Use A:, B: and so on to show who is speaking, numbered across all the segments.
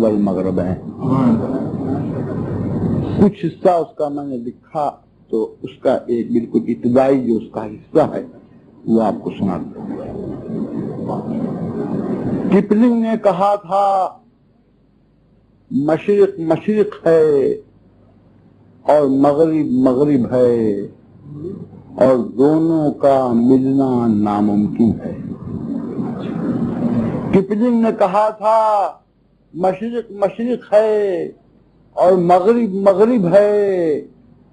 A: والمغرب ہیں. کچھ حصہ اس کا میں نے لکھا تو اس کا ایک بالکل ابتدائی جو اس کا حصہ ہے وہ آپ کو سناتا ہوں. کپلنگ نے کہا تھا مشرق مشرق ہے اور مغرب مغرب ہے اور دونوں کا ملنا ناممکن ہے. کپلنگ نے کہا تھا مشرق مشرق ہے اور مغرب مغرب ہے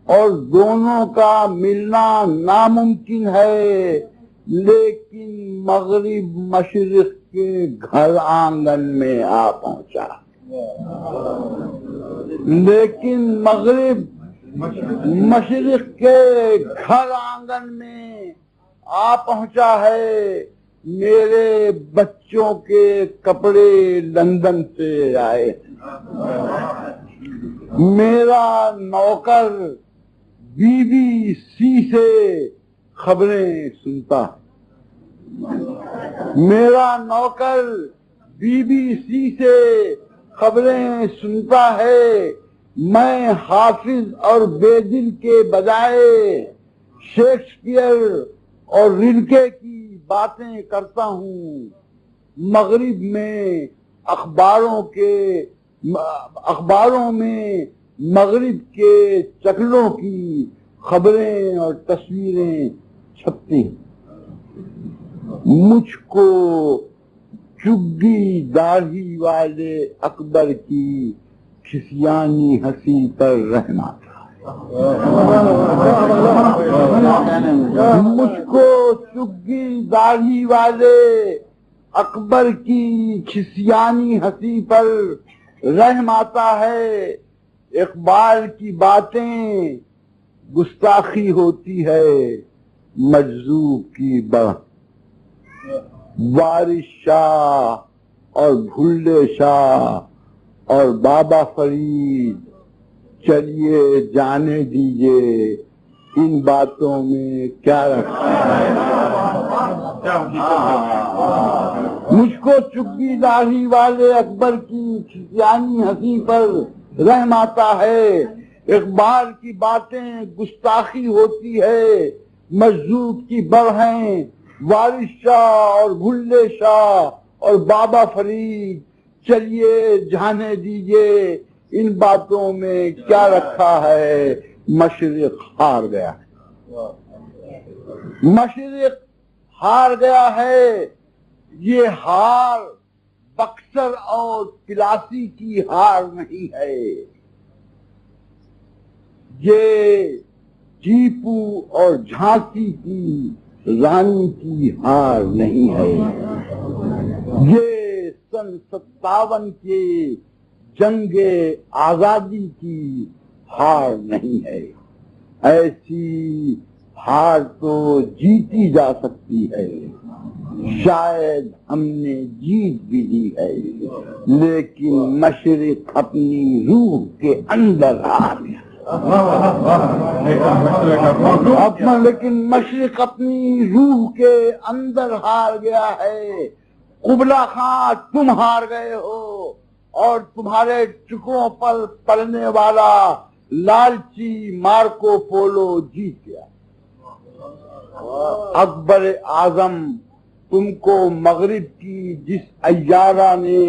A: اور دونوں کا ملنا ناممکن ہے، لیکن مغرب مشرق کے گھر آنگن میں آ پہنچا. لیکن مغرب مشرق کے گھر آنگن میں آ پہنچا ہے. میرے بچوں کے کپڑے لندن سے آئے، میرا نوکر بی بی سی سے خبریں سنتا، میرا نوکر بی بی سی سے خبریں سنتا ہے. میں حافظ اور بے دل کے بجائے شیکسپیئر اور ریلکے کی باتیں کرتا ہوں. مغرب میں اخباروں میں مغرب کے چکلوں کی خبریں اور تصویریں چھپتی ہیں. مجھ کو چگی داڑھی والے اکبر کی کھسیانی ہنسی پر رحم آتا ہے. مجھ کو چگی داڑھی والے اکبر کی کھسیانی ہنسی پر رحم آتا ہے. اقبال کی باتیں گستاخی ہوتی ہے، مجذوب کی بڑھ. وارث شاہ اور بھلے شاہ اور بابا فرید چلیے جانے دیجئے، ان باتوں میں کیا رکھا ہے. مجھ کو چگی داڑھی والے اکبر کی کھسیانی ہنسی پر رحم آتا ہے. اقبال کی باتیں گستاخی ہوتی ہے، مجذوب کی بڑھ ہیں. وارث شاہ اور بھلے شاہ اور بابا فرید چلیے جانے دیجئے، ان باتوں میں کیا رکھا ہے. مشرق ہار گیا ہے، مشرق ہار گیا ہے. یہ ہار بکسر اور پلاسی کی ہار نہیں ہے، یہ ٹیپو اور جھانسی کی رانی کی ہار نہیں ہے، یہ سن 57 کے جنگ آزادی کی ہار نہیں ہے. ایسی ہار تو جیتی جا سکتی ہے، شاید ہم نے جیت بھی لی ہے، لیکن مشرق اپنی روح کے اندر ہار گیا. لیکن مشرق اپنی روح کے اندر ہار گیا ہے. قبلہ خاں تم ہار گئے ہو اور تمہارے ٹکڑوں پر پڑنے والا لالچی مارکو پولو جیت گیا. اکبر اعظم تم کو مغرب کی جس ایارہ نے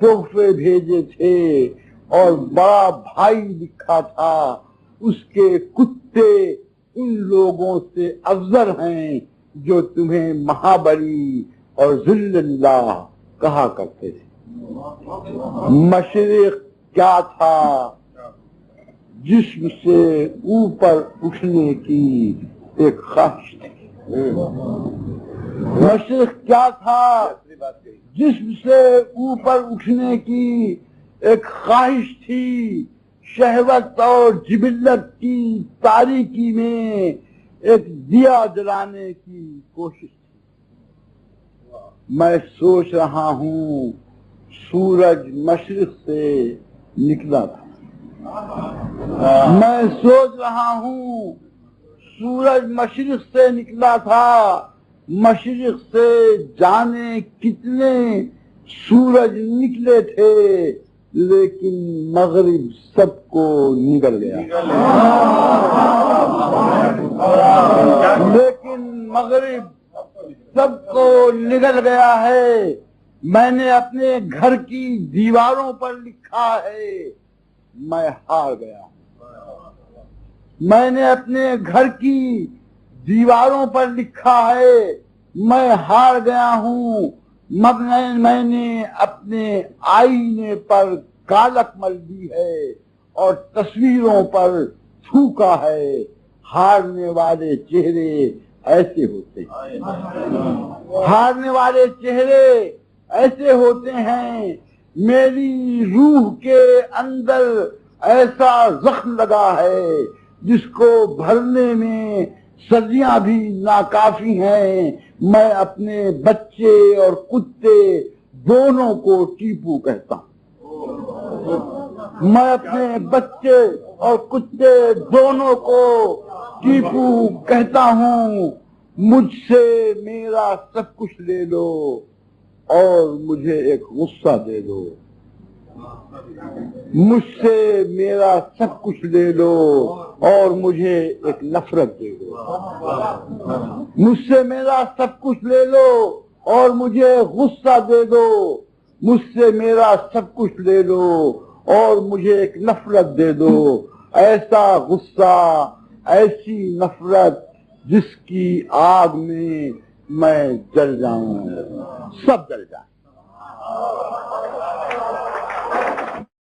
A: تحفے بھیجے تھے اور بڑا بھائی لکھا تھا، اس کے کتے ان لوگوں سے افضل ہیں جو تمہیں مہابلی اور ذل اللہ کہا کرتے تھے. مشرق کیا تھا؟ جسم سے اوپر اٹھنے کی ایک خواہش تھی. مشرق کیا تھا؟ جسم سے اوپر اٹھنے کی ایک خواہش تھی. شہوت اور جبلت کی تاریکی میں ایک دیا جلانے کی کوشش تھی. میں سوچ رہا ہوں سورج مشرق سے نکلا تھا، میں سوچ رہا ہوں سورج مشرق سے نکلا تھا. مشرق سے جانے کتنے سورج نکلے تھے، لیکن مغرب سب کو نگل گیا، لیکن مغرب سب کو نگل گیا ہے۔ میں نے اپنے گھر کی دیواروں پر لکھا ہے میں ہار گیا، میں نے اپنے گھر کی دیواروں پر لکھا ہے میں ہار گیا ہوں، مگر میں نے اپنے آئینے پر کالک مل دی ہے اور تصویروں پر تھوکا ہے۔ ہارنے والے چہرے ایسے ہوتے ہیں، ہارنے والے چہرے ایسے ہوتے ہیں۔ میری روح کے اندر ایسا زخم لگا ہے جس کو بھرنے میں صدیاں بھی ناکافی ہیں۔ میں اپنے بچے اور کتے دونوں کو ٹیپو کہتا ہوں، میں اپنے بچے اور کتے دونوں کو ٹیپو کہتا ہوں۔ مجھ سے میرا سب کچھ لے لو اور مجھے ایک غصہ دے دو، مجھ سے میرا سب کچھ لے لو اور مجھے ایک نفرت دے دو، مجھ سے میرا سب کچھ لے لو اور مجھے غصہ دے دو، مجھ سے میرا سب کچھ لے لو اور مجھے ایک نفرت دے دو۔ ایسا غصہ، ایسی نفرت جس کی آگ میں میں جل جاؤں، سب جل جائیں۔